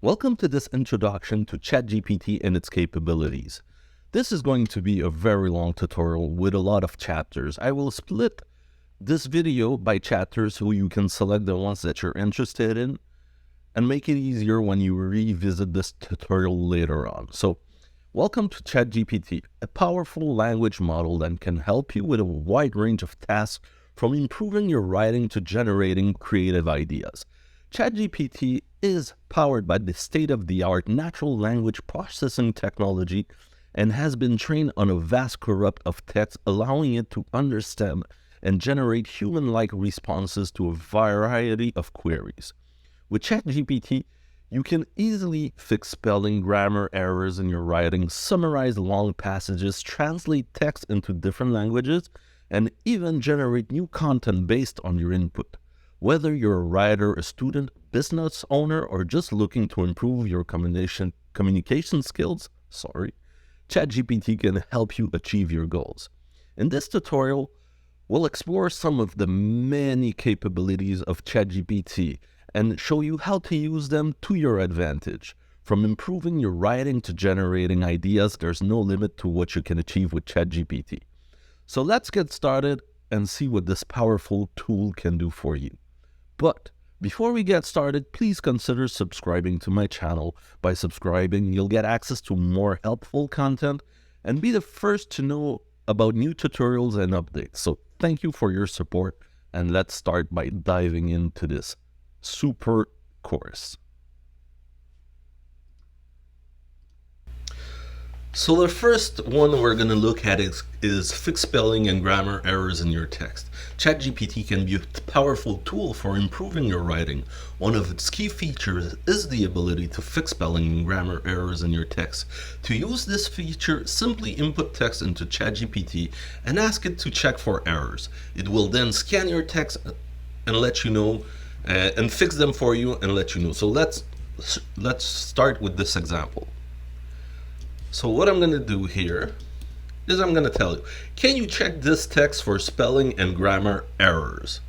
Welcome to this introduction to ChatGPT and its capabilities. This is going to be a very long tutorial with a lot of chapters. I will split this video by chapters so you can select the ones that you're interested in and make it easier when you revisit this tutorial later on. So, welcome to ChatGPT, a powerful language model that can help you with a wide range of tasks from improving your writing to generating creative ideas. ChatGPT is powered by the state-of-the-art natural language processing technology and has been trained on a vast corpus of text, allowing it to understand and generate human-like responses to a variety of queries. With ChatGPT, you can easily fix spelling, grammar errors in your writing, summarize long passages, translate text into different languages, and even generate new content based on your input. Whether you're a writer, a student, business owner, or just looking to improve your communication skills, ChatGPT can help you achieve your goals. In this tutorial, we'll explore some of the many capabilities of ChatGPT and show you how to use them to your advantage. From improving your writing to generating ideas, there's no limit to what you can achieve with ChatGPT. So let's get started and see what this powerful tool can do for you. But before we get started, please consider subscribing to my channel. By subscribing, you'll get access to more helpful content and be the first to know about new tutorials and updates. So thank you for your support, and let's start by diving into this super course. So the first one we're going to look at is fix spelling and grammar errors in your text. ChatGPT can be a powerful tool for improving your writing. One of its key features is the ability to fix spelling and grammar errors in your text. To use this feature, simply input text into ChatGPT and ask it to check for errors. It will then scan your text and let you know, and fix them for you and let you know. So let's start with this example. So what I'm going to do here is I'm going to tell you, can you check this text for spelling and grammar errors?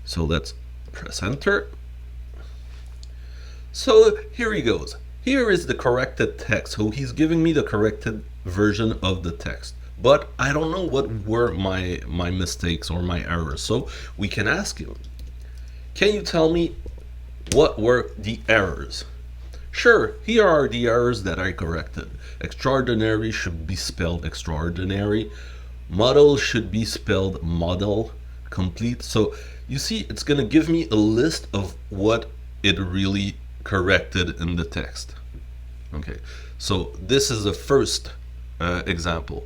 So let's press enter. So here he goes. Here is the corrected text. So he's giving me the corrected version of the text. But I don't know what were my mistakes or my errors. So we can ask him, can you tell me what were the errors? Sure, here are the errors that I corrected. Extraordinary should be spelled extraordinary. Model should be spelled model. Complete. So you see, it's going to give me a list of what it really corrected in the text. Okay, so this is the first example.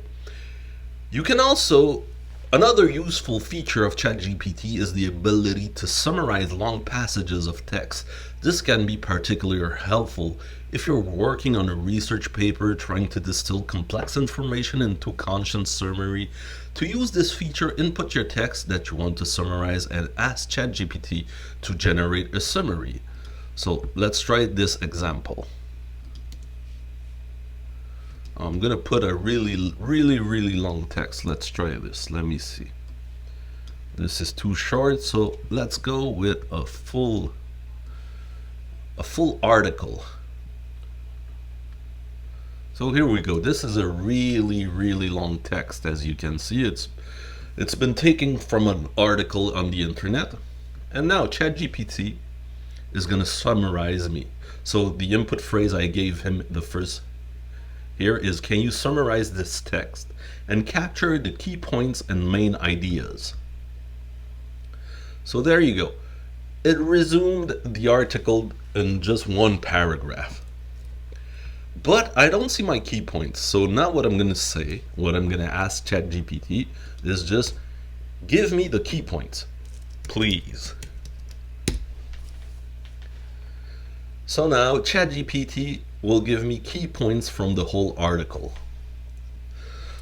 You can also, another useful feature of ChatGPT is the ability to summarize long passages of text. This can be particularly helpful if you're working on a research paper trying to distill complex information into a concise summary. To use this feature, input your text that you want to summarize and ask ChatGPT to generate a summary. So let's try this example. I'm going to put a really long text. Let's try this. Let me see. This is too short, so let's go with a full article. So here we go. This is a really long text. As you can see, it's been taken from an article on the internet, and now ChatGPT is going to summarize me. So the input phrase I gave him the first here is, can you summarize this text and capture the key points and main ideas? So there you go. It resumed the article in just one paragraph. But I don't see my key points. So now what I'm going to say, what I'm going to ask ChatGPT is just give me the key points, please. So now ChatGPT will give me key points from the whole article.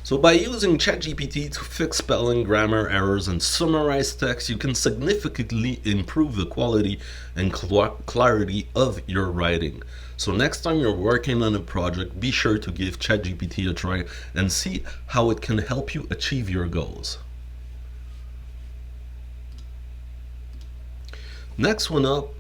So by using ChatGPT to fix spelling, grammar errors, and summarize text, you can significantly improve the quality and clarity of your writing. So next time you're working on a project, be sure to give ChatGPT a try and see how it can help you achieve your goals. Next one up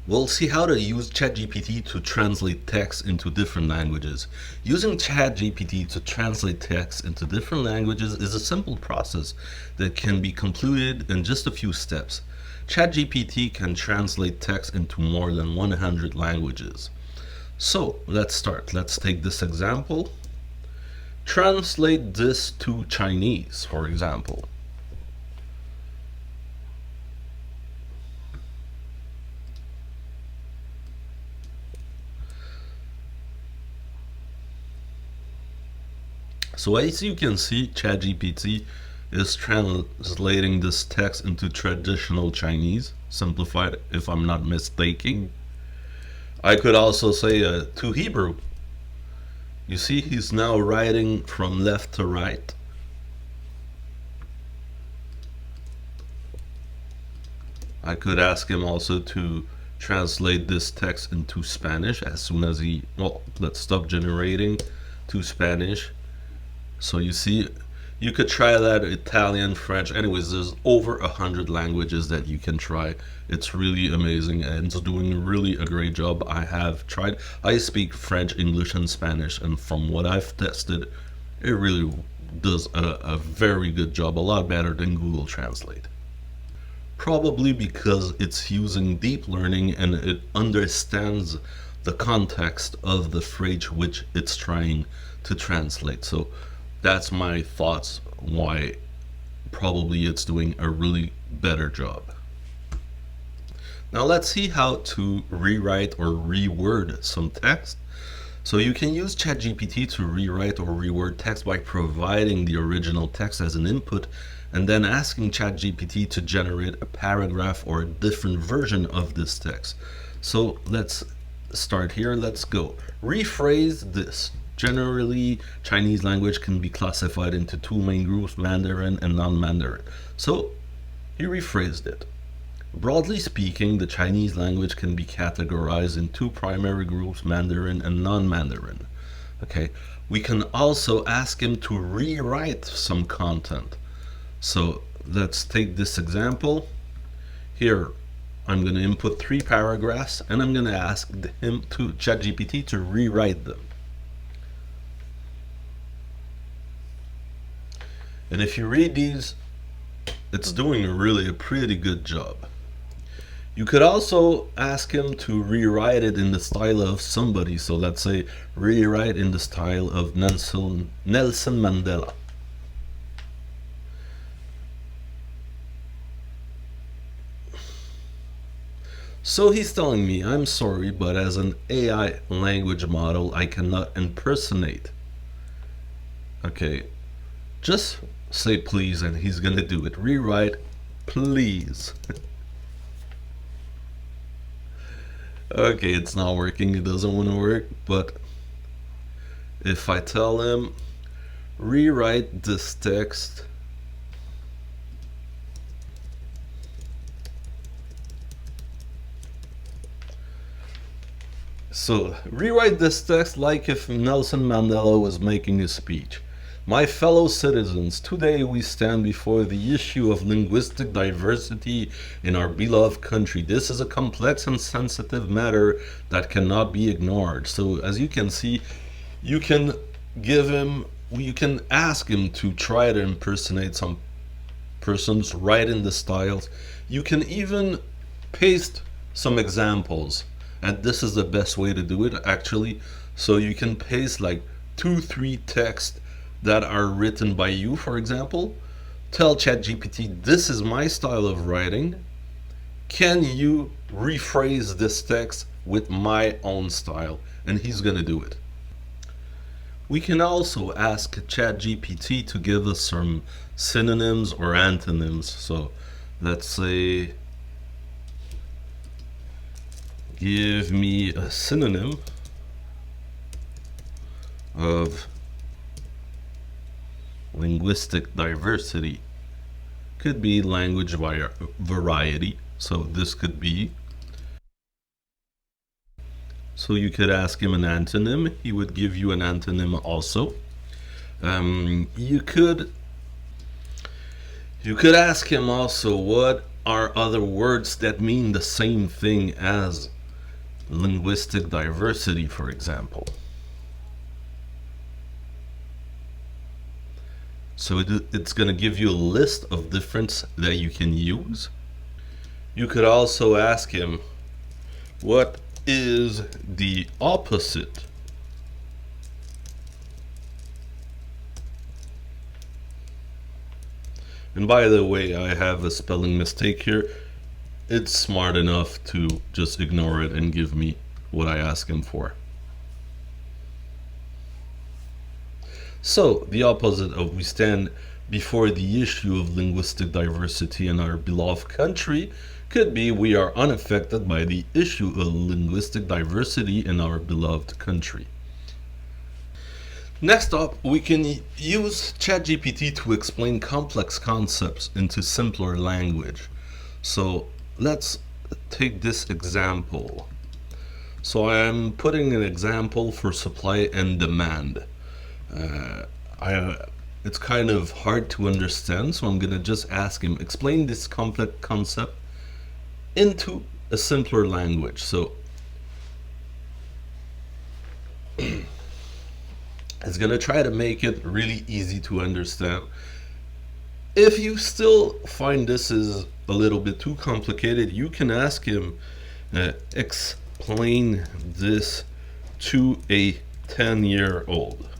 We'll see how to use ChatGPT to translate text into different languages. Using ChatGPT to translate text into different languages is a simple process that can be concluded in just a few steps. ChatGPT can translate text into more than 100 languages. So let's start. Let's take this example. Translate this to Chinese, for example. So as you can see, ChatGPT is translating this text into traditional Chinese, simplified if I'm not mistaken. I could also say to Hebrew. You see, he's now writing from left to right. I could ask him also to translate this text into Spanish as soon as he, well, let's stop generating to Spanish. So you see, you could try that Italian, French. Anyways, there's over 100 languages that you can try. It's really amazing and it's doing really a great job. I have tried. I speak French, English, and Spanish, and from what I've tested, it really does a very good job, a lot better than Google Translate. Probably because it's using deep learning and it understands the context of the phrase which it's trying to translate. So that's my thoughts why probably it's doing a really better job. Now let's see how to rewrite or reword some text. So you can use ChatGPT to rewrite or reword text by providing the original text as an input and then asking ChatGPT to generate a paragraph or a different version of this text. So let's start here. Let's go. Rephrase this. Generally, Chinese language can be classified into two main groups, Mandarin and non-Mandarin. So he rephrased it. Broadly speaking, the Chinese language can be categorized in two primary groups, Mandarin and non-Mandarin. Okay, we can also ask him to rewrite some content. So let's take this example. Here, I'm going to input 3 paragraphs and I'm going to ask him to ChatGPT to rewrite them. And if you read these, it's doing really a pretty good job. You could also ask him to rewrite it in the style of somebody. So let's say rewrite in the style of Nelson Mandela. So he's telling me, I'm sorry, but as an AI language model, I cannot impersonate. Okay, just say please and he's gonna do it. Rewrite please. Okay, it's not working, it doesn't want to work, but if I tell him rewrite this text rewrite this text like if Nelson Mandela was making a speech. My fellow citizens, today we stand before the issue of linguistic diversity in our beloved country. This is a complex and sensitive matter that cannot be ignored. So as you can see, you can ask him to try to impersonate some persons, write in the styles. You can even paste some examples, and this is the best way to do it actually. So you can paste like 2-3 texts that are written by you, for example. Tell ChatGPT, this is my style of writing. Can you rephrase this text with my own style? And he's gonna do it. We can also ask ChatGPT to give us some synonyms or antonyms. So let's say, give me a synonym of linguistic diversity. Could be language variety. So this could be. So you could ask him an antonym. He would give you an antonym also. You could ask him also what are other words that mean the same thing as linguistic diversity, for example. So it's going to give you a list of different that you can use. You could also ask him, what is the opposite And by the way, I have a spelling mistake here. It's smart enough to just ignore it and give me what I ask him for. So, the opposite of we stand before the issue of linguistic diversity in our beloved country could be we are unaffected by the issue of linguistic diversity in our beloved country. Next up, we can use ChatGPT to explain complex concepts into simpler language. So let's take this example. So I'm putting an example for supply and demand. It's kind of hard to understand, so I'm gonna just ask him, explain this complex concept into a simpler language. So it's gonna try to make it really easy to understand. If you still find this is a little bit too complicated, you can ask him, explain this to a 10-year-old.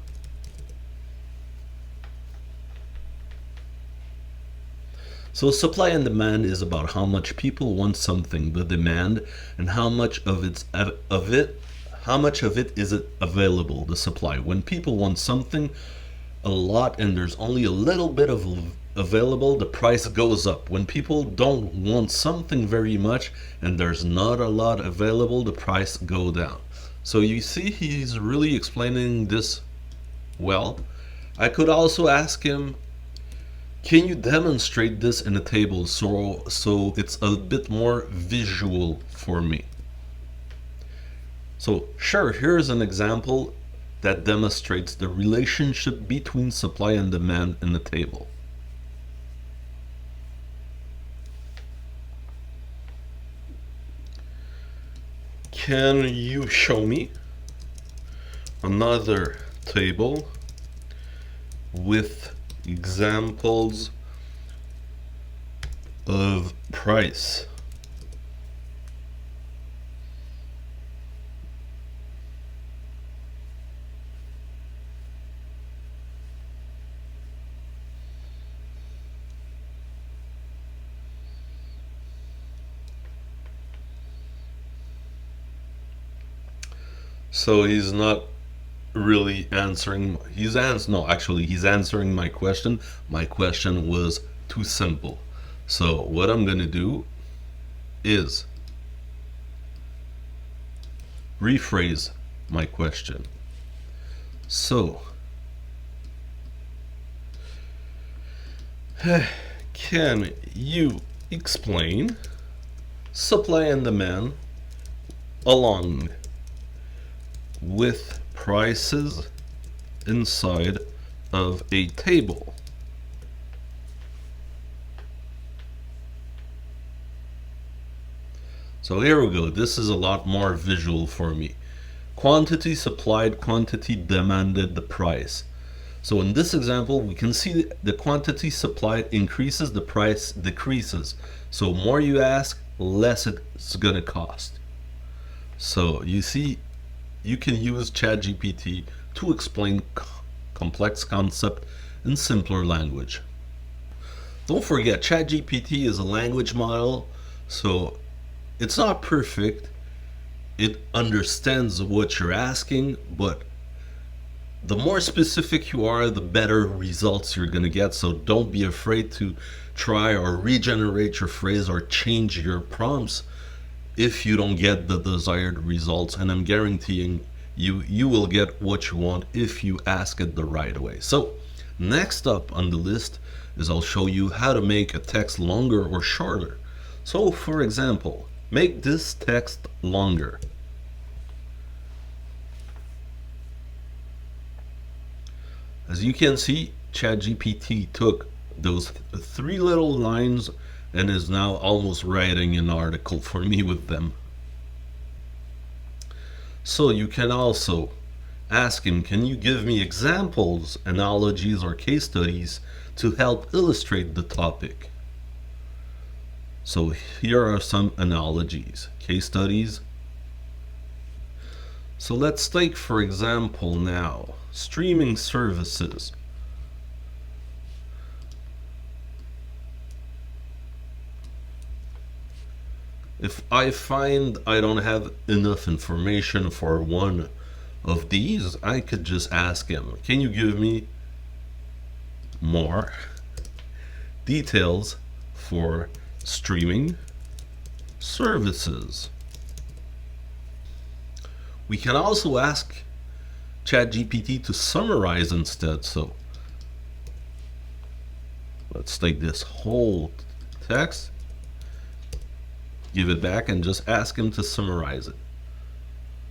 So supply and demand is about how much people want something, the demand, and how much of it is available, the supply. When people want something a lot and there's only a little bit of available, the price goes up. When people don't want something very much and there's not a lot available, the price go down. So you see, he's really explaining this well. I could also ask him, can you demonstrate this in a table so it's a bit more visual for me? So sure, here's an example that demonstrates the relationship between supply and demand in the table. Can you show me another table with examples of price? So he's not really answering. He's answering my question. My question was too simple. So what I'm gonna do is rephrase my question. So can you explain supply and demand along with prices inside of a table? So here we go. This is a lot more visual for me. Quantity supplied, quantity demanded, the price. So in this example, we can see the quantity supplied increases, the price decreases. So more you ask, less it's gonna cost. So you see, you can use ChatGPT to explain complex concept in simpler language. Don't forget, ChatGPT is a language model, so it's not perfect. It understands what you're asking, but the more specific you are, the better results you're gonna get. So don't be afraid to try or regenerate your phrase or change your prompts if you don't get the desired results, and I'm guaranteeing you will get what you want if you ask it the right way. So next up on the list is I'll show you how to make a text longer or shorter. So for example, make this text longer. As you can see, ChatGPT took those 3 little lines and is now almost writing an article for me with them. So you can also ask him, can you give me examples, analogies, or case studies to help illustrate the topic? So here are some analogies, case studies. So let's take, for example, now streaming services. If I find I don't have enough information for one of these, I could just ask him, can you give me more details for streaming services? We can also ask ChatGPT to summarize instead. So let's take this whole text, give it back, and just ask him to summarize it.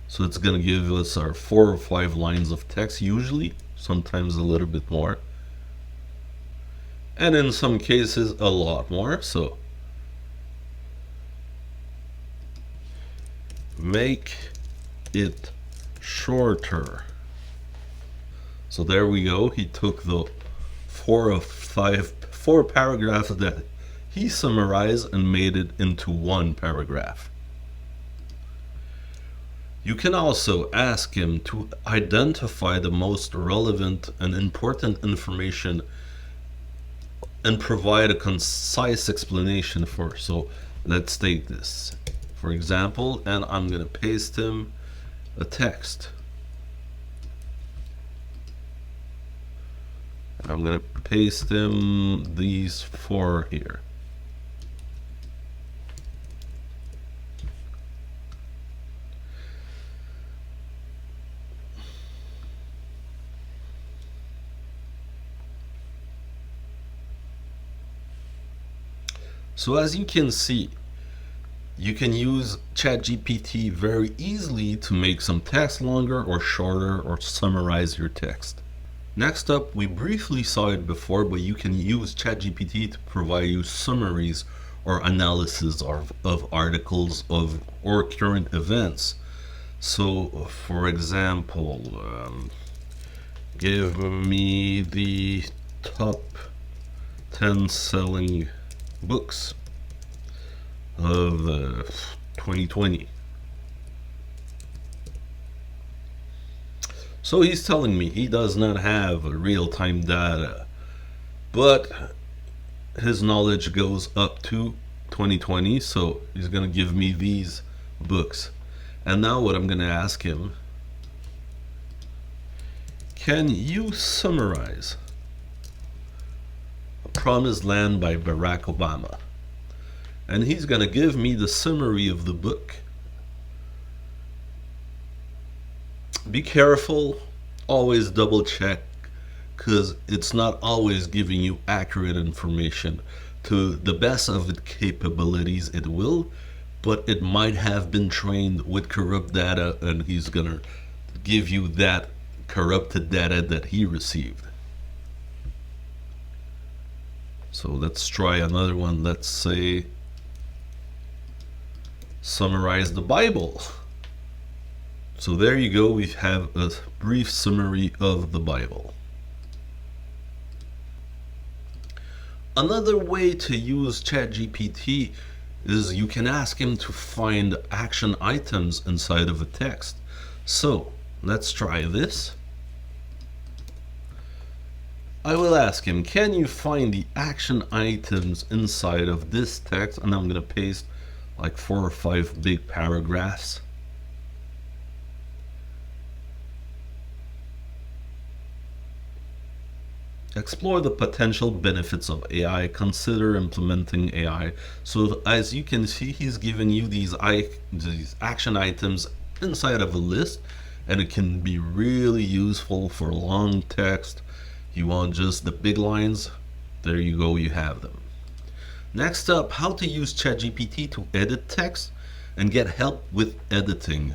So it's going to give us our 4 or 5 lines of text usually, sometimes a little bit more, and in some cases a lot more. So make it shorter. So there we go. He took the 4 paragraphs that he summarized and made it into 1 paragraph. You can also ask him to identify the most relevant and important information and provide a concise explanation for. So let's take this, for example, and I'm going to paste him a text. I'm going to paste him these 4 here. So as you can see, you can use ChatGPT very easily to make some text longer or shorter, or summarize your text. Next up, we briefly saw it before, but you can use ChatGPT to provide you summaries or analysis of articles or current events. So for example, give me the top 10 selling books of 2020. So he's telling me he does not have real-time data, but his knowledge goes up to 2020, so he's going to give me these books. And now what I'm going to ask him, can you summarize Promised Land by Barack Obama? And he's going to give me the summary of the book. Be careful, always double check, because it's not always giving you accurate information. To the best of its capabilities, it will, but it might have been trained with corrupt data, and he's going to give you that corrupted data that he received. So let's try another one. Let's say summarize the Bible. So there you go, we have a brief summary of the Bible. Another way to use ChatGPT is you can ask him to find action items inside of a text. So let's try this. I will ask him, can you find the action items inside of this text? And I'm going to paste like 4 or 5 big paragraphs. Explore the potential benefits of AI. Consider implementing AI. So as you can see, he's given you these action items inside of a list, and it can be really useful for long text. You want just the big lines? There you go, you have them. Next up, how to use ChatGPT to edit text and get help with editing.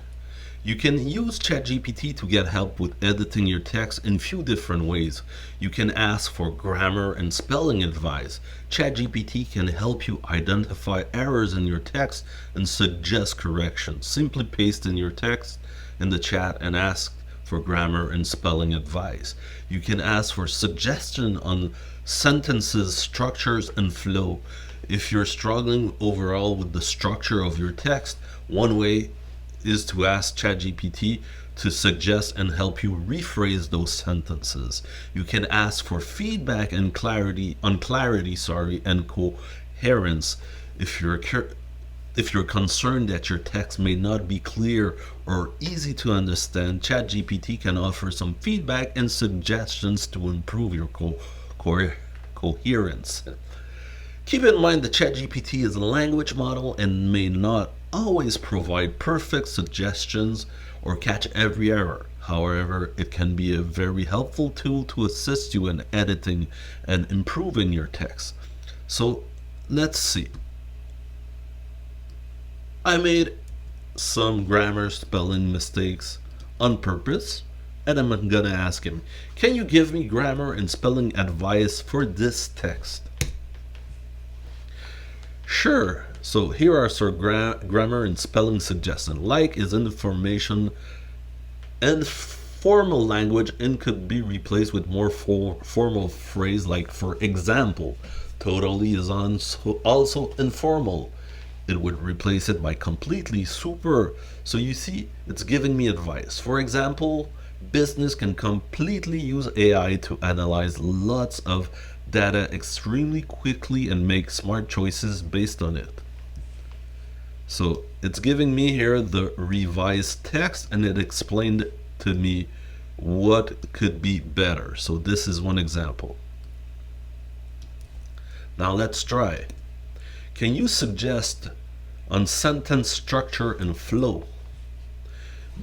You can use ChatGPT to get help with editing your text in few different ways. You can ask for grammar and spelling advice. ChatGPT can help you identify errors in your text and suggest corrections. Simply paste in your text in the chat and ask for grammar and spelling advice. You can ask for suggestion on sentences, structures, and flow. If you're struggling overall with the structure of your text, one way is to ask ChatGPT to suggest and help you rephrase those sentences. You can ask for feedback and clarity and coherence. If you're concerned that your text may not be clear or easy to understand, ChatGPT can offer some feedback and suggestions to improve your coherence. Keep in mind that ChatGPT is a language model and may not always provide perfect suggestions or catch every error. However, it can be a very helpful tool to assist you in editing and improving your text. So let's see. I made some grammar spelling mistakes on purpose, and I'm gonna ask him, can you give me grammar and spelling advice for this text? Sure. So here are some grammar and spelling suggestions. Like is information and formal language and could be replaced with more formal phrase like for example. Totally is also informal. It would replace it by completely, super. So you see, it's giving me advice. For example, business can completely use AI to analyze lots of data extremely quickly and make smart choices based on it. So it's giving me here the revised text and it explained to me what could be better. So this is one example. Now let's try. Can you suggest on sentence structure and flow?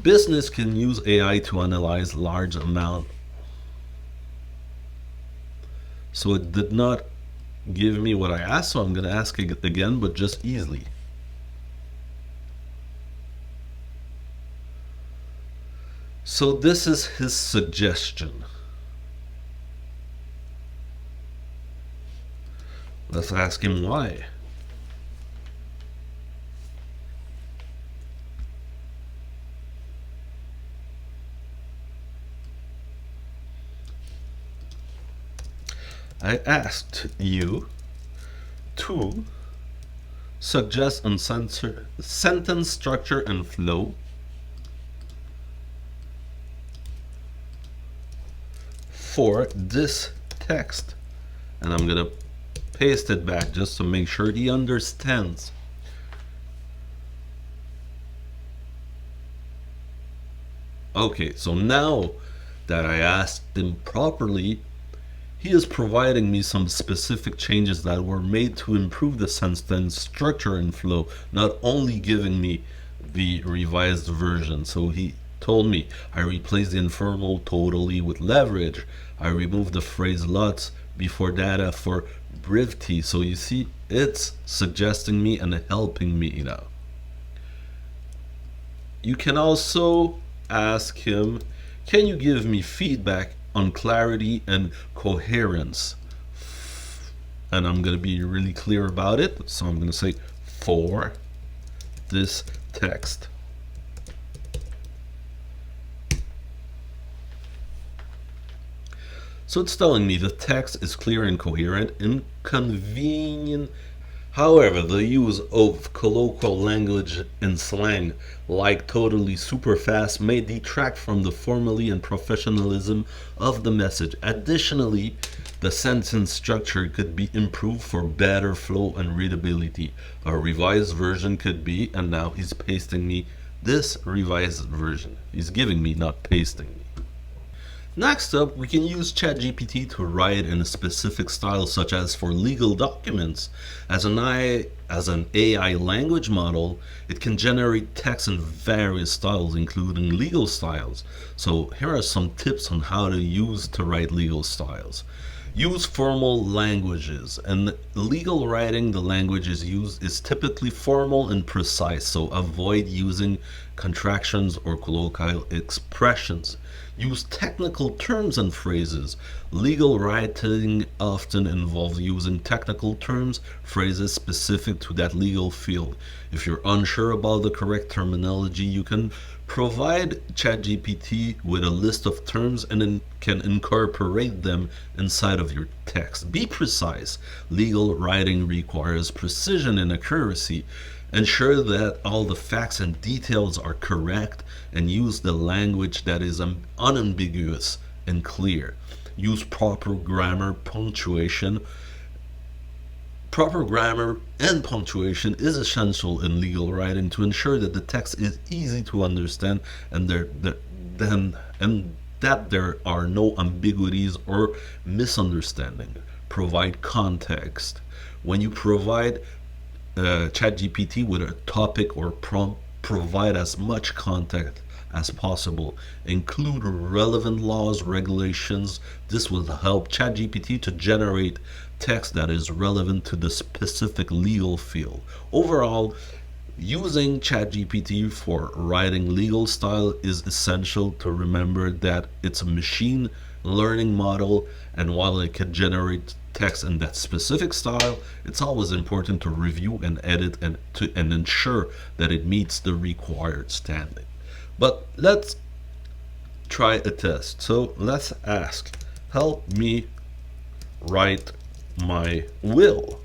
Business can use AI to analyze large amount. So it did not give me what I asked, so I'm going to ask it again, but just easily. So this is his suggestion. Let's ask him why. I asked you to suggest on sentence structure and flow for this text, and I'm gonna paste it back just to make sure he understands. Okay, so now that I asked him properly, he is providing me some specific changes that were made to improve the sentence structure and flow, not only giving me the revised version. So he told me, I replaced the informal totally with leverage. I removed the phrase lots before data for brevity. So you see, it's suggesting me and helping me now. You can also ask him, can you give me feedback on clarity and coherence? And I'm going to be really clear about it. So I'm going to say for this text. So it's telling me the text is clear and coherent and convenient. However, the use of colloquial language and slang like totally super fast may detract from the formality and professionalism of the message. Additionally, the sentence structure could be improved for better flow and readability. A revised version could be, and now he's pasting me this revised version. He's giving me, not pasting me. Next up, we can use ChatGPT to write in a specific style, such as for legal documents. As an AI language model, it can generate text in various styles, including legal styles. So here are some tips on how to write legal styles. Use formal languages. In legal writing, the language is typically formal and precise, so avoid using contractions, or colloquial expressions. Use technical terms and phrases. Legal writing often involves using technical terms, phrases specific to that legal field. If you're unsure about the correct terminology, you can provide ChatGPT with a list of terms and then can incorporate them inside of your text. Be precise. Legal writing requires precision and accuracy. Ensure that all the facts and details are correct and use the language that is unambiguous and clear. Use proper grammar, punctuation. Proper grammar and punctuation is essential in legal writing to ensure that the text is easy to understand and that there are no ambiguities or misunderstanding. Provide context. When you provide ChatGPT with a topic or prompt, provide as much context as possible. Include relevant laws, regulations. This will help ChatGPT to generate text that is relevant to the specific legal field. Overall, using ChatGPT for writing legal style is essential to remember that it's a machine learning model, and while it can generate text in that specific style, it's always important to review and edit and ensure that it meets the required standard. But let's try a test. So let's ask, help me write my will.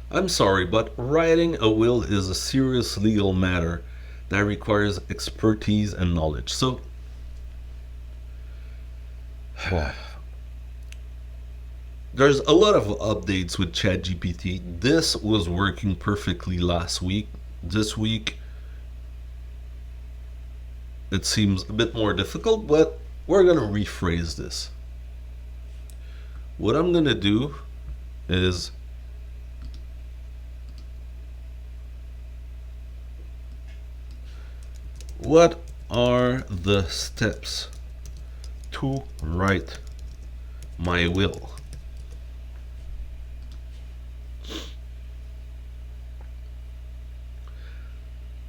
I'm sorry, but writing a will is a serious legal matter that requires expertise and knowledge. So, there's a lot of updates with ChatGPT. This was working perfectly last week. This week, it seems a bit more difficult, but we're going to rephrase this. What I'm going to do is what are the steps to write my will?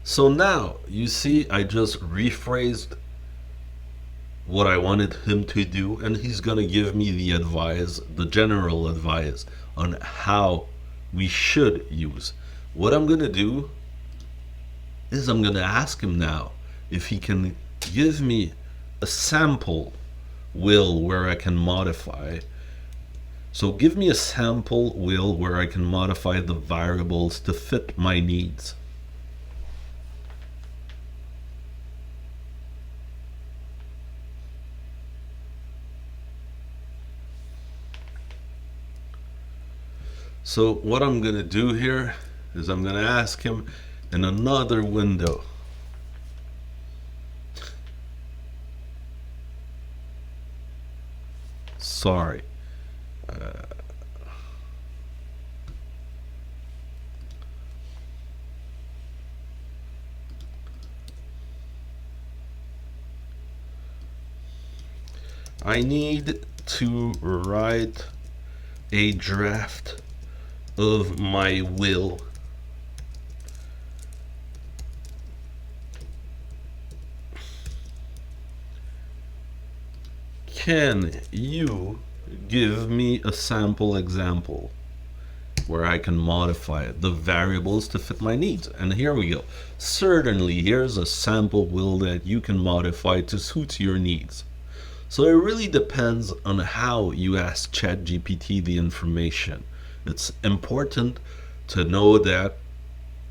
So now you see I just rephrased what I wanted him to do, and he's gonna give me the advice, the general advice on how we should use. What I'm gonna do is I'm gonna ask him now if he can give me a sample will where I can modify. So give me a sample will where I can modify the variables to fit my needs. So what I'm going to do here is I'm going to ask him in another window. Sorry. I need to write a draft of my will. Can you give me a sample example where I can modify the variables to fit my needs? And here we go. Certainly, here's a sample will that you can modify to suit your needs. So it really depends on how you ask ChatGPT the information. It's important to know that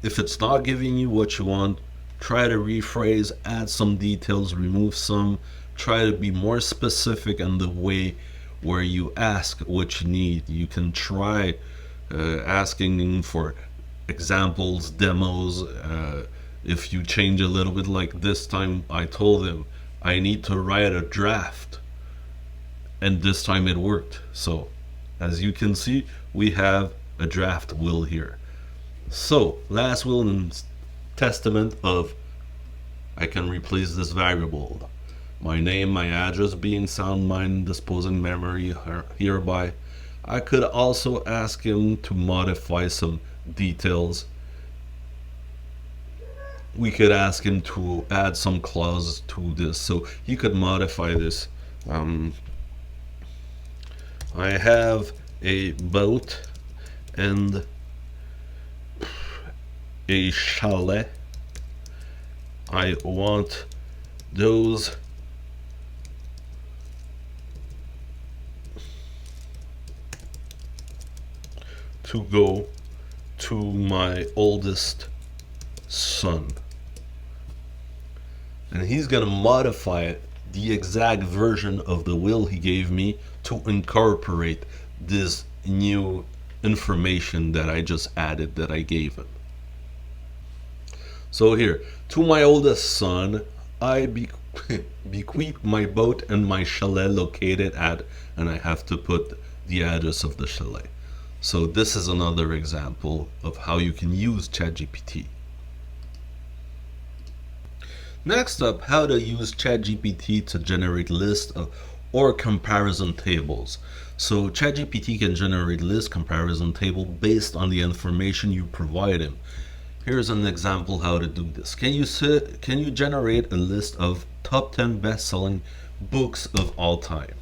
if it's not giving you what you want, try to rephrase, add some details, remove some, try to be more specific in the way where you ask what you need. You can try asking for examples, demos. If you change a little bit, like this time I told him I need to write a draft, and this time it worked. So as you can see, we have a draft will here. So last will and testament of I can replace this variable. my name, my address, being sound mind, disposing memory hereby. I could also ask him to modify some details. We could ask him to add some clauses to this, so he could modify this. I have a boat and a chalet. I want those to go to my oldest son. And he's gonna modify the exact version of the will he gave me to incorporate this new information that I just added, that I gave him. So here, to my oldest son, I bequeath my boat and my chalet located at, and I have to put the address of the chalet. So this is another example of how you can use ChatGPT. Next up, how to use ChatGPT to generate lists or comparison tables. So ChatGPT can generate list comparison table based on the information you provide him. Here's an example how to do this. Can you generate a list of top 10 best-selling books of all time?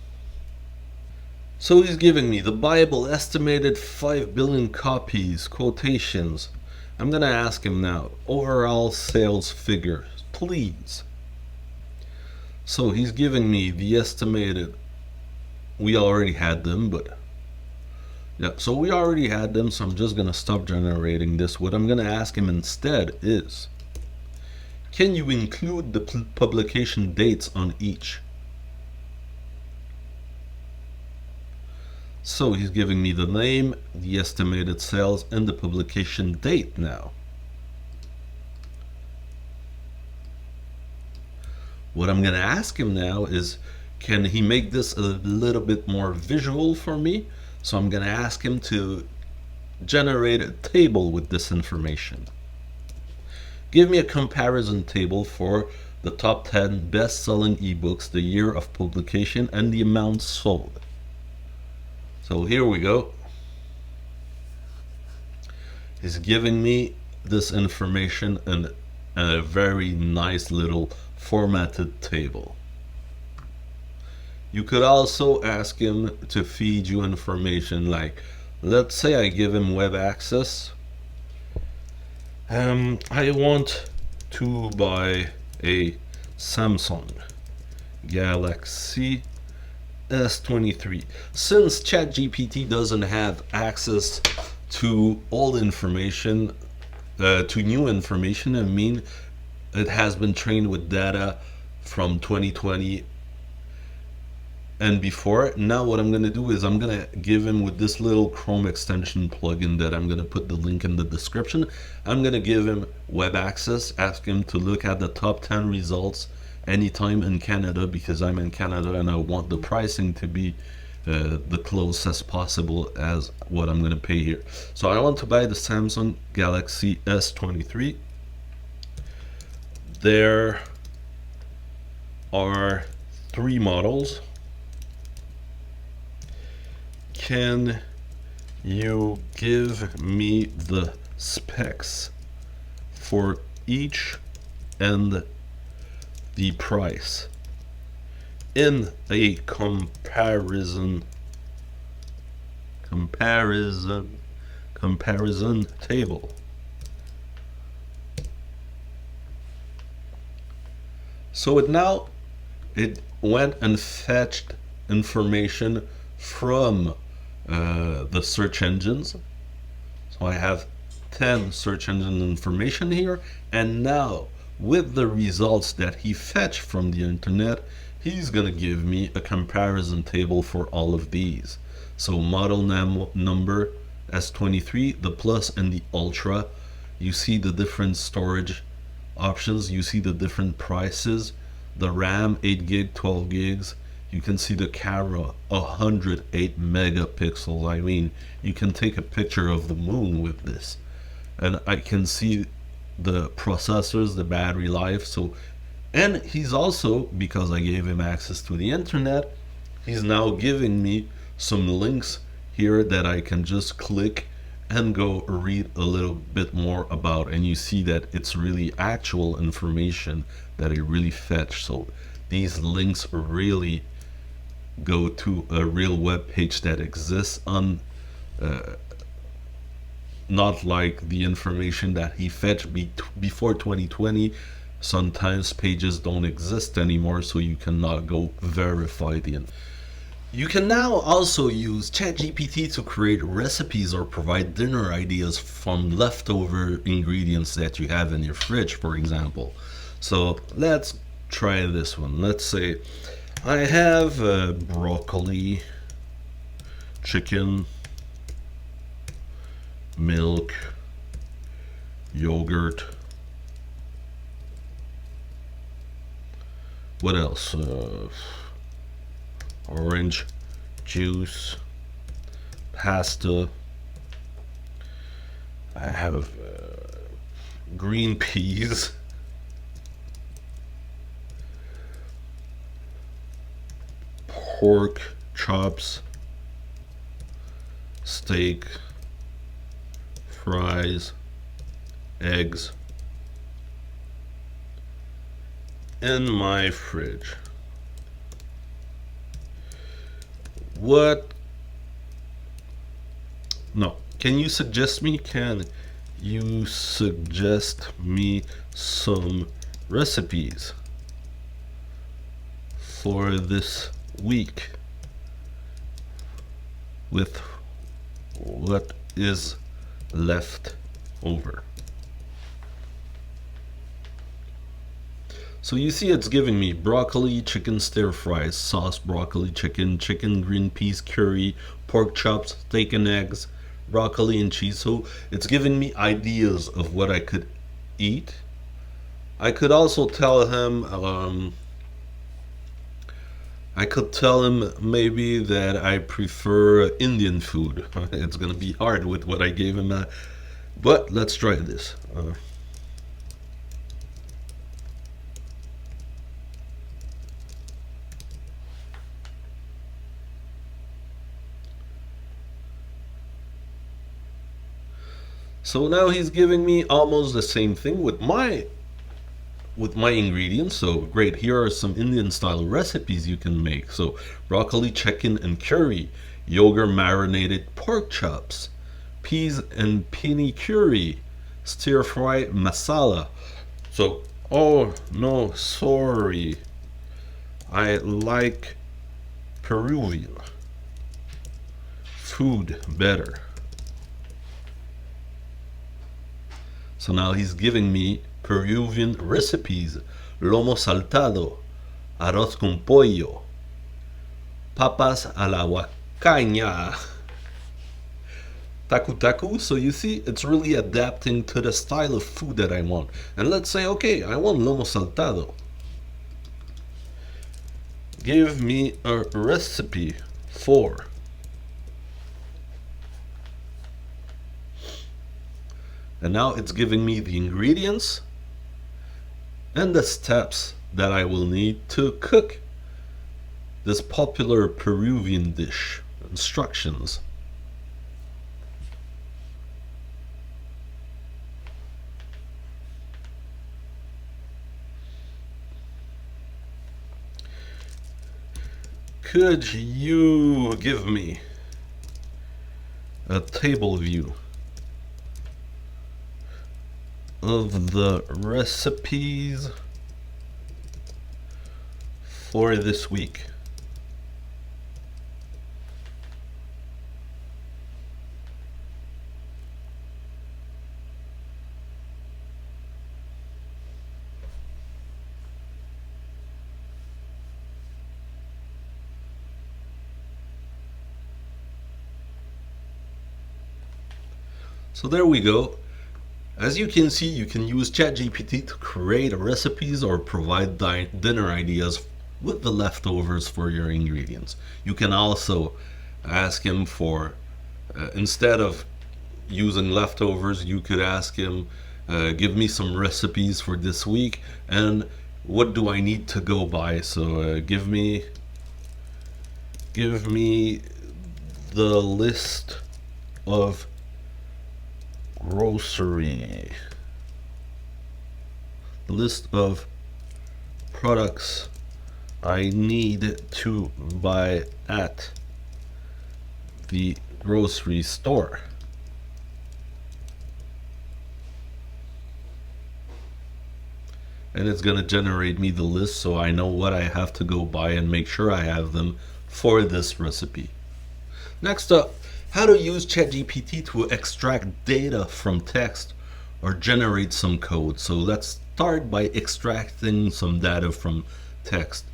So he's giving me the Bible, estimated 5 billion copies, quotations. I'm gonna ask him now, overall sales figures, please. So he's giving me the estimated. We already had them, but yeah, so we already had them, so I'm just gonna stop generating this. What I'm gonna ask him instead is, can you include the publication dates on each? So he's giving me the name, the estimated sales, and the publication date now. What I'm gonna ask him now is, can he make this a little bit more visual for me? So I'm gonna ask him to generate a table with this information. Give me a comparison table for the top 10 best-selling ebooks, the year of publication, and the amount sold. So here we go. He's giving me this information in a very nice little formatted table. You could also ask him to feed you information like, let's say I give him web access. I want to buy a Samsung Galaxy S23. Since ChatGPT doesn't have access to all information, to new information, I mean, it has been trained with data from 2020 and before. Now what I'm going to do is I'm going to give him, with this little Chrome extension plugin that I'm going to put the link in the description, I'm going to give him web access, ask him to look at the top 10 results anytime in Canada, because I'm in Canada and I want the pricing to be the closest possible as what I'm going to pay here. So I want to buy the Samsung Galaxy S23. There are 3 models. Can you give me the specs for each and the price in a comparison table? So it went and fetched information from the search engines. So I have 10 search engine information here, and now with the results that he fetched from the internet, he's gonna give me a comparison table for all of these. So model number S23, the Plus and the Ultra. You see the different storage options, you see the different prices, the RAM 8 gig, 12 gigs. You can see the camera 108 megapixels. I mean, you can take a picture of the moon with this. And I can see the processors, the battery life. So And he's also, because I gave him access to the internet, he's now giving me some links here that I can just click and go read a little bit more about. And you see that it's really actual information that it really fetched. So these links really go to a real web page that exists on not like the information that he fetched before 2020. Sometimes pages don't exist anymore, so you cannot go verify the information. You can now also use ChatGPT to create recipes or provide dinner ideas from leftover ingredients that you have in your fridge, for example. So let's try this one. Let's say I have broccoli, chicken, milk, yogurt. What else? Orange juice, pasta. I have green peas, pork chops, steak, fries, eggs in my fridge. What? No. Can you suggest me some recipes for this week with what is left over? So you see it's giving me broccoli, chicken stir fries, sauce, broccoli, chicken green peas curry, pork chops, steak and eggs, broccoli and cheese. So it's giving me ideas of what I could eat. I could also tell him, maybe that I prefer Indian food. It's gonna be hard with what I gave him, but let's try this. So now he's giving me almost the same thing with my ingredients. So great, here are some Indian style recipes you can make. So broccoli, chicken and curry, yogurt marinated pork chops, peas and peony curry, stir fry masala. So, oh no, sorry, I like Peruvian food better. So now he's giving me Peruvian recipes: lomo saltado, arroz con pollo, papas a la huacaña, taku taku. So you see, it's really adapting to the style of food that I want. And let's say, okay, I want lomo saltado. Give me a recipe for. And now it's giving me the ingredients and the steps that I will need to cook this popular Peruvian dish. Instructions. Could you give me a table view of the recipes for this week? So there we go. As you can see, you can use ChatGPT to create recipes or provide dinner ideas with the leftovers for your ingredients. You can also ask him for, instead of using leftovers, you could ask him, give me some recipes for this week and what do I need to go by? So give me the list of grocery, list of products I need to buy at the grocery store. And it's gonna generate me the list so I know what I have to go buy and make sure I have them for this recipe. Next up, how to use ChatGPT to extract data from text or generate some code. So let's start by extracting some data from text.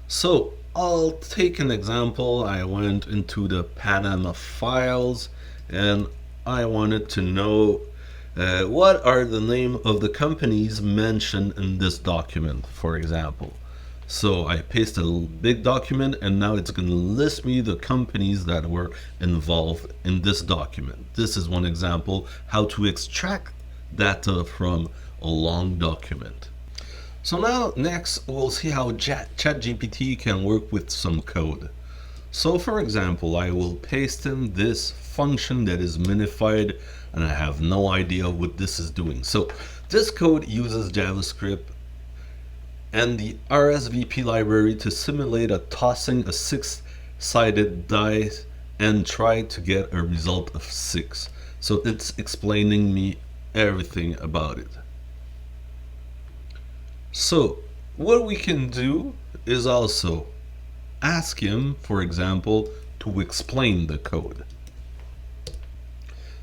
So I'll take an example. I went into the Panama files and I wanted to know what are the name of the companies mentioned in this document, for example. So I paste a big document and now it's going to list me the companies that were involved in this document. This is one example how to extract data from a long document. So now next we'll see how ChatGPT can work with some code. So for example, I will paste in this function that is minified and I have no idea what this is doing. So this code uses JavaScript and the RSVP library to simulate tossing a 6-sided die and try to get a result of 6. So it's explaining me everything about it. So what we can do is also ask him, for example, to explain the code.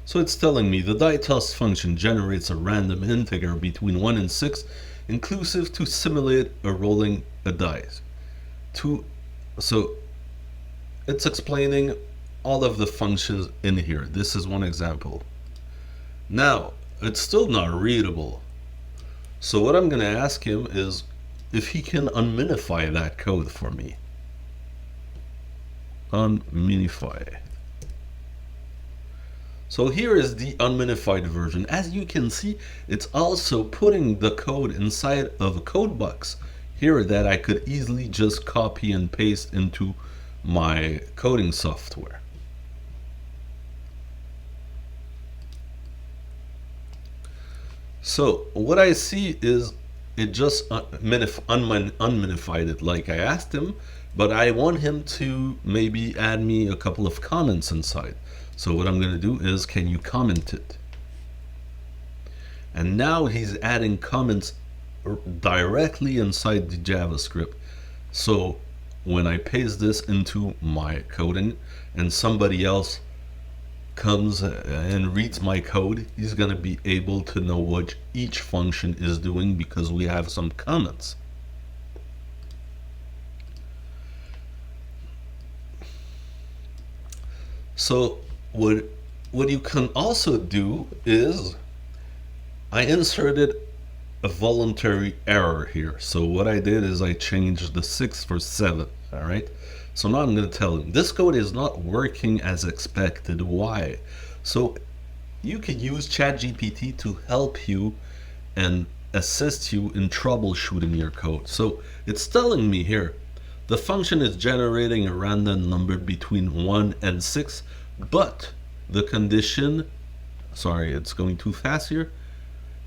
So it's telling me the die toss function generates a random integer between 1 and 6 inclusive to simulate a rolling a dice. So it's explaining all of the functions in here. This is one example. Now, it's still not readable. So what I'm going to ask him is if he can unminify that code for me. Unminify. So here is the unminified version. As you can see, it's also putting the code inside of a code box here that I could easily just copy and paste into my coding software. So what I see is it just unminified it like I asked him, but I want him to maybe add me a couple of comments inside. So what I'm going to do is, can you comment it? And now he's adding comments directly inside the JavaScript. So when I paste this into my coding and somebody else comes and reads my code, he's going to be able to know what each function is doing because we have some comments. So what you can also do is I inserted a voluntary error here. So what I did is I changed the 6 for 7. All right. So now I'm going to tell him this code is not working as expected. Why? So you can use ChatGPT to help you and assist you in troubleshooting your code. So it's telling me here, the function is generating a random number between 1 and 6, but the condition, sorry, it's going too fast here.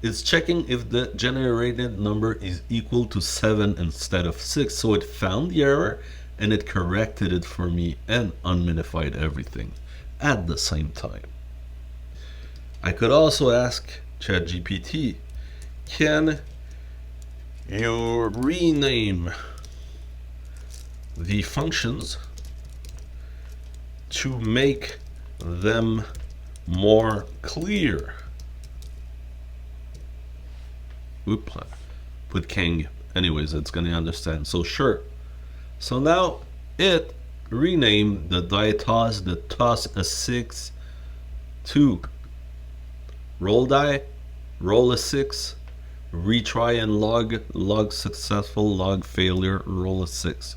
It's checking if the generated number is equal to 7 instead of 6. So it found the error and it corrected it for me and unminified everything at the same time. I could also ask ChatGPT, can you rename the functions to make them more clear? Oops, put Kang. Anyways, it's going to understand. So sure. So now it renamed the die toss, the toss a 6 to roll die, roll a 6, retry and log successful, log failure, roll a 6.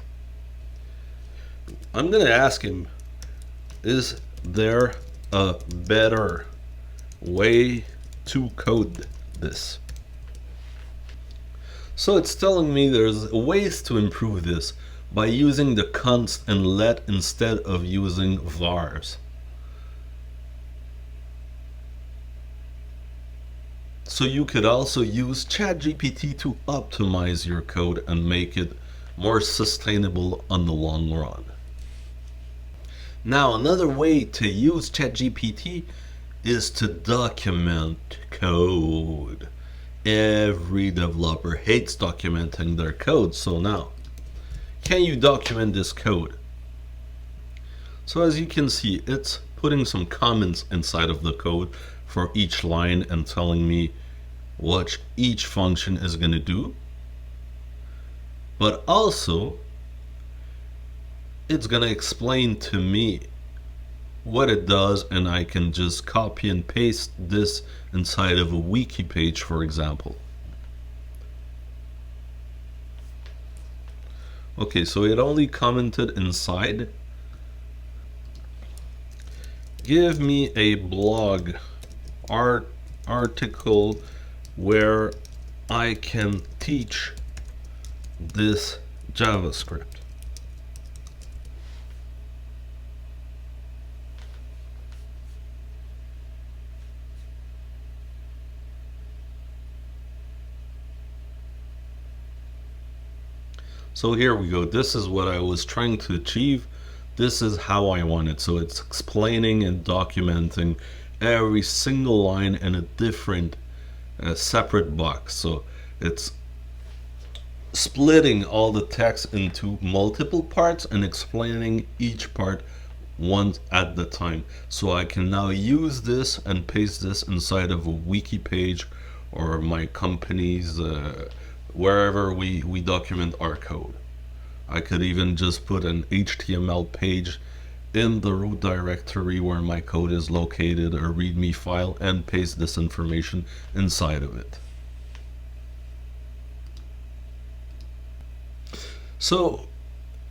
I'm going to ask him, is there a better way to code this? So it's telling me there's ways to improve this by using the const and let instead of using vars. So you could also use ChatGPT to optimize your code and make it more sustainable on the long run. Now, another way to use ChatGPT is to document code. Every developer hates documenting their code, so now, can you document this code? So as you can see, it's putting some comments inside of the code for each line and telling me what each function is going to do. But also, it's going to explain to me what it does, and I can just copy and paste this inside of a wiki page, for example. Okay, so it only commented inside. Give me a blog article where I can teach this JavaScript. So here we go. This is what I was trying to achieve. This is how I want it. So it's explaining and documenting every single line in a different separate box. So it's splitting all the text into multiple parts and explaining each part one at the time. So I can now use this and paste this inside of a wiki page or my company's wherever we document our code. I could even just put an HTML page in the root directory where my code is located, a README file, and paste this information inside of it. So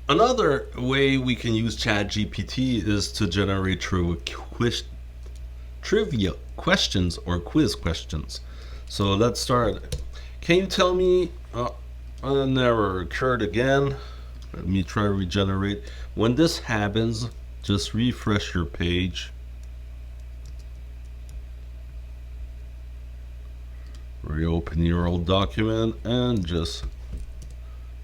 another way we can use ChatGPT is to generate trivia questions or quiz questions. So let's start. Can you tell me an error occurred again? Let me try to regenerate. When this happens, just refresh your page. Reopen your old document and just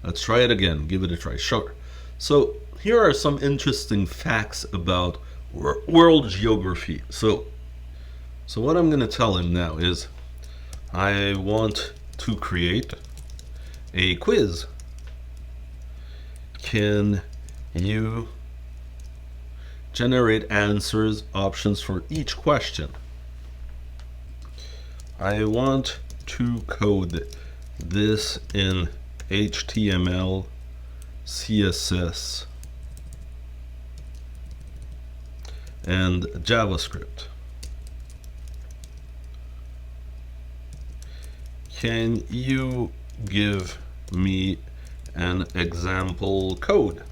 let's try it again. Give it a try. Sure. So here are some interesting facts about world geography. So what I'm going to tell him now is I want to create a quiz. Can you generate answers options for each question? I want to code this in HTML, CSS, and JavaScript. Can you give me an example code?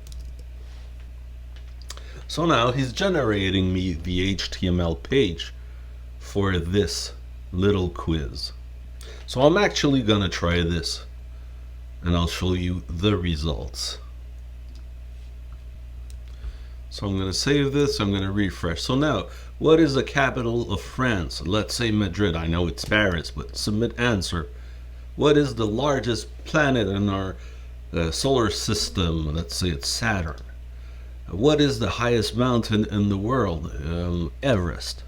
So now he's generating me the HTML page for this little quiz. So I'm actually gonna try this and I'll show you the results. So I'm gonna save this, I'm gonna refresh. So now, what is the capital of France? Let's say Madrid. I know it's Paris, but submit answer. What is the largest planet in our solar system? Let's say it's Saturn. What is the highest mountain in the world? Everest.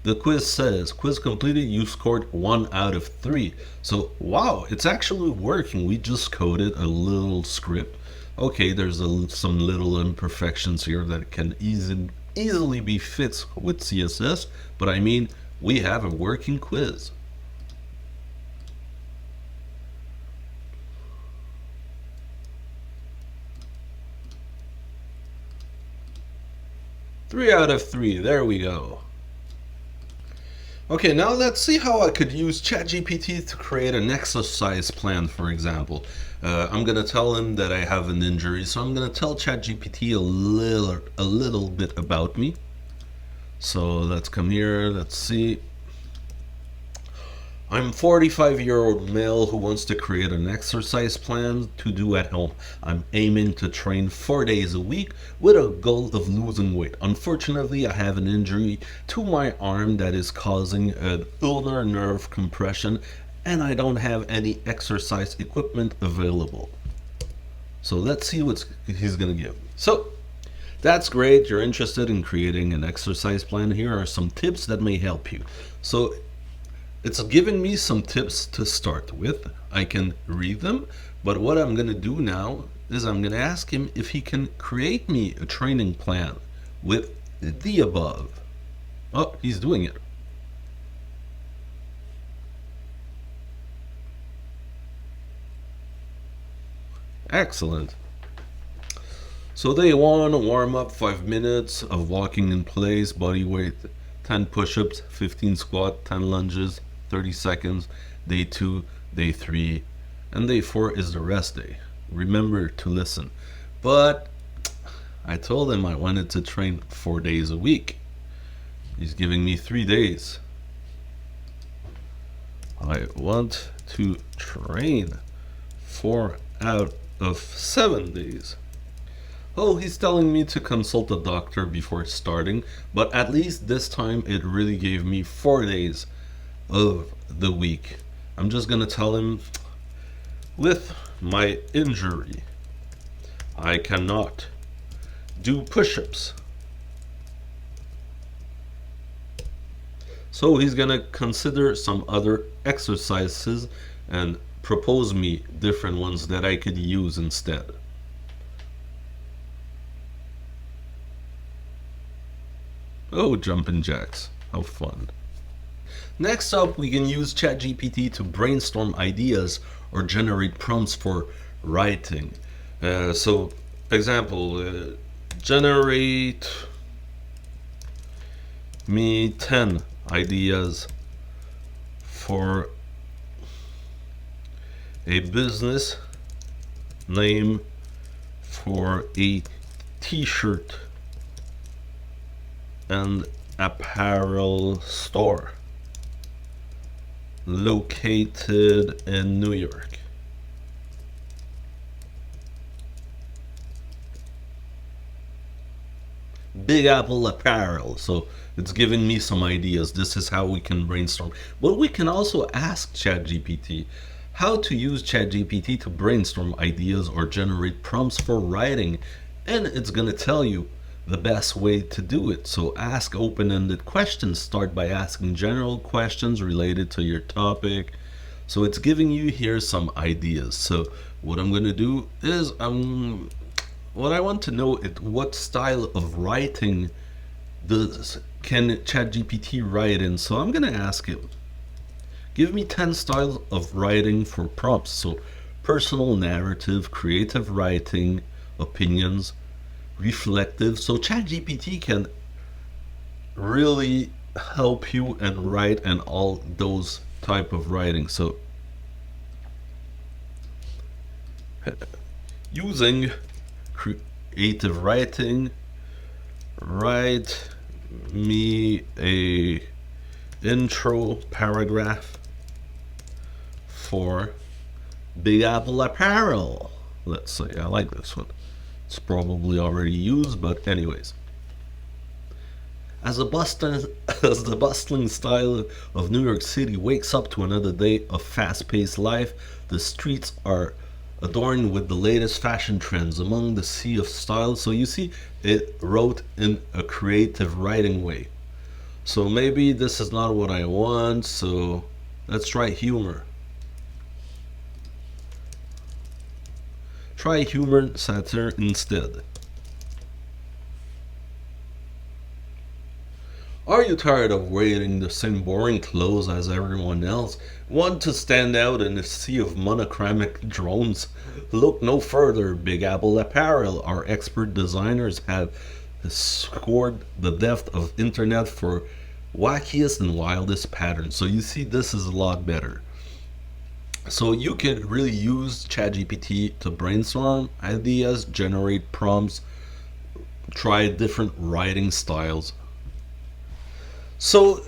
The quiz says, quiz completed, you scored 1 out of 3. So, wow, it's actually working. We just coded a little script. Okay, there's some little imperfections here that can easily be fixed with CSS, but I mean, we have a working quiz. Three out of 3, there we go. Okay, now let's see how I could use ChatGPT to create an exercise plan, for example. I'm going to tell him that I have an injury, so I'm going to tell ChatGPT a little bit about me. So let's come here, let's see. I'm 45-year-old male who wants to create an exercise plan to do at home. I'm aiming to train 4 days a week with a goal of losing weight. Unfortunately, I have an injury to my arm that is causing an ulnar nerve compression, and I don't have any exercise equipment available. So let's see what he's gonna give. So that's great. You're interested in creating an exercise plan. Here are some tips that may help you. So it's giving me some tips to start with. I can read them, but what I'm going to do now is I'm going to ask him if he can create me a training plan with the above. Oh, he's doing it. Excellent. So day one, warm up, 5 minutes of walking in place, body weight, 10 push-ups, 15 squat, 10 lunges, 30 seconds. Day 2, day 3, and day 4 is the rest day. Remember to listen. But I told him I wanted to train 4 days a week. He's giving me 3 days. I want to train 4 out of 7 days. Oh, he's telling me to consult a doctor before starting, but at least this time it really gave me 4 days of the week. I'm just gonna tell him, with my injury, I cannot do push-ups. So he's gonna consider some other exercises and propose me different ones that I could use instead. Oh, jumping jacks. How fun. Next up, we can use ChatGPT to brainstorm ideas or generate prompts for writing. So, example, generate me 10 ideas for a business name for a t-shirt and apparel store located in New York. Big Apple Apparel. So it's giving me some ideas. This is how we can brainstorm. But we can also ask ChatGPT how to use ChatGPT to brainstorm ideas or generate prompts for writing, and it's going to tell you the best way to do it. So ask open-ended questions. Start by asking general questions related to your topic. So it's giving you here some ideas. So what I'm going to do is what I want to know is what style of writing can ChatGPT write in. So I'm going to ask it, give me 10 styles of writing for prompts. So personal narrative, creative writing, opinions, reflective. So ChatGPT can really help you and write and all those type of writing. So using creative writing, write me a intro paragraph for Big Apple Apparel. Let's say I like this one. It's probably already used, but anyways. As the bustling style of New York City wakes up to another day of fast-paced life, the streets are adorned with the latest fashion trends among the sea of styles. So you see, it wrote in a creative writing way. So maybe this is not what I want, so let's try humor. Try humor satire instead. Are you tired of wearing the same boring clothes as everyone else? Want to stand out in a sea of monochromatic drones? Look no further. Big Apple Apparel, our expert designers, have scored the depth of internet for wackiest and wildest patterns. So you see, this is a lot better. So you can really use ChatGPT to brainstorm ideas, generate prompts, try different writing styles. So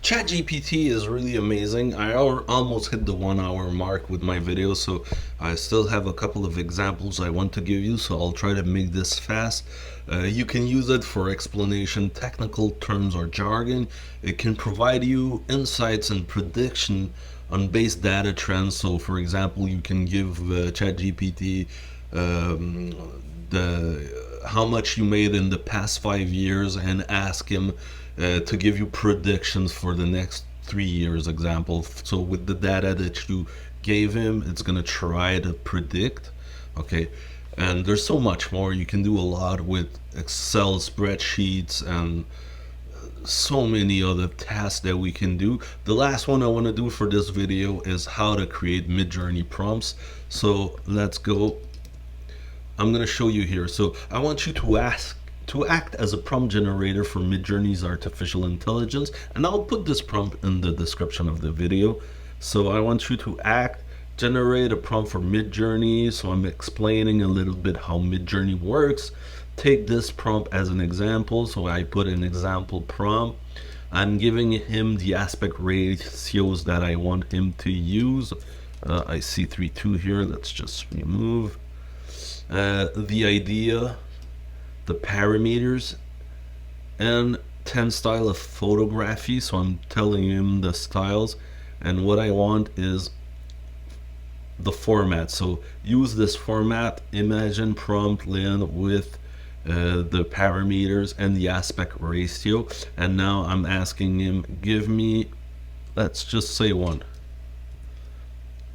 ChatGPT is really amazing. I almost hit the 1 hour mark with my video, so I still have a couple of examples I want to give you, so I'll try to make this fast. You can use it for explanation, technical terms or jargon. It can provide you insights and prediction on base data trends. So for example, you can give ChatGPT how much you made in the past 5 years and ask him to give you predictions for the next 3 years example. So with the data that you gave him, it's going to try to predict. Okay, and there's so much more. You can do a lot with Excel spreadsheets and so many other tasks that we can do. The last one I want to do for this video is how to create Midjourney prompts. So let's go. I'm going to show you here. So I want you to act as a prompt generator for Midjourney's artificial intelligence, and I'll put this prompt in the description of the video. So I want you to generate a prompt for Midjourney. So I'm explaining a little bit how Midjourney works. Take this prompt as an example. So I put an example prompt. I'm giving him the aspect ratios that I want him to use. I see 3:2 here. Let's just remove the idea, the parameters, and 10 style of photography. So I'm telling him the styles, and what I want is the format. So use this format, imagine prompt land with the parameters and the aspect ratio. And now I'm asking him, give me, let's just say one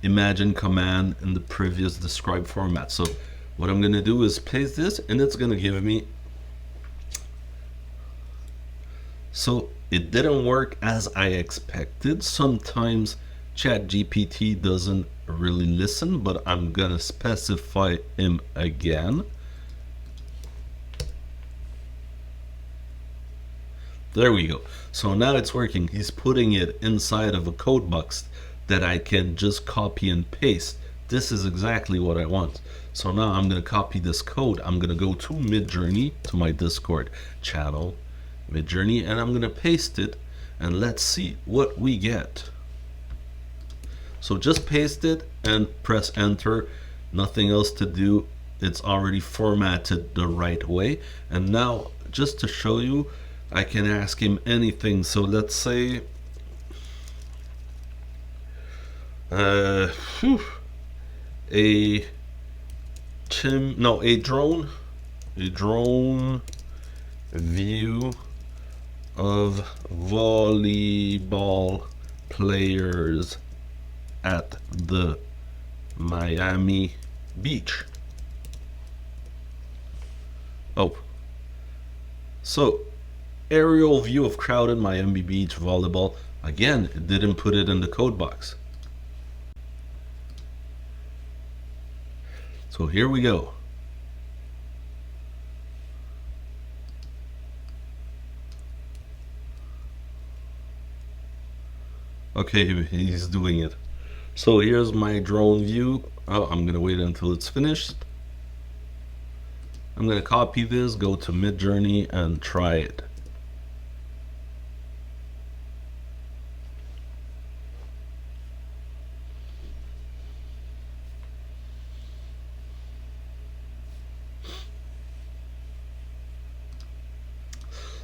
imagine command in the previous described format. So what I'm going to do is paste this, and it's going to give me. So it didn't work as I expected. Sometimes ChatGPT doesn't really listen, but I'm going to specify him again. There we go. So now it's working. He's putting it inside of a code box that I can just copy and paste. This is exactly what I want. So now I'm going to copy this code. I'm going to go to Midjourney, to my Discord channel, Midjourney, and I'm going to paste it, and let's see what we get. So just paste it and press enter. Nothing else to do. It's already formatted the right way. And now, just to show you, I can ask him anything. So let's say a drone view of volleyball players at the Miami beach. So aerial view of crowded Miami beach volleyball. Again, it didn't put it in the code box. So here we go. Okay, he's doing it. So here's my drone view. I'm gonna wait until it's finished. I'm gonna copy this, go to Midjourney and try it.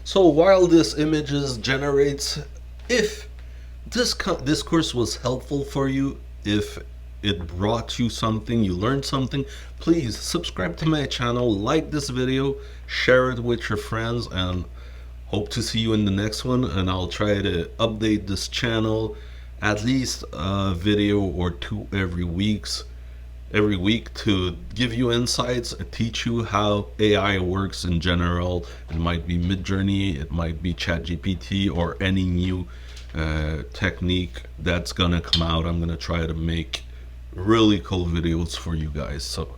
So while this images generates, if this course was helpful for you, if it brought you something, you learned something, please subscribe to my channel, like this video, share it with your friends, and hope to see you in the next one. And I'll try to update this channel at least a video or two every week to give you insights, teach you how AI works in general. It might be Midjourney, it might be ChatGPT, or any new technique that's gonna come out. I'm gonna try to make really cool videos for you guys. So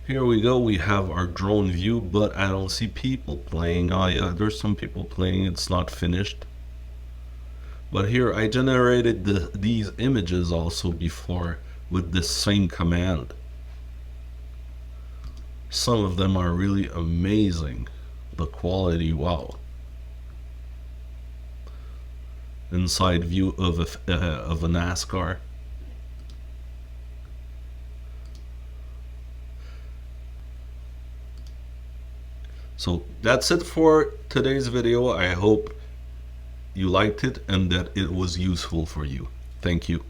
here we go. We have our drone view, but I don't see people playing. Oh yeah, there's some people playing. It's not finished. But here I generated these images also before with this same command. Some of them are really amazing. The quality, wow. inside view of a NASCAR. So that's it for today's video. I hope you liked it and that it was useful for you. Thank you.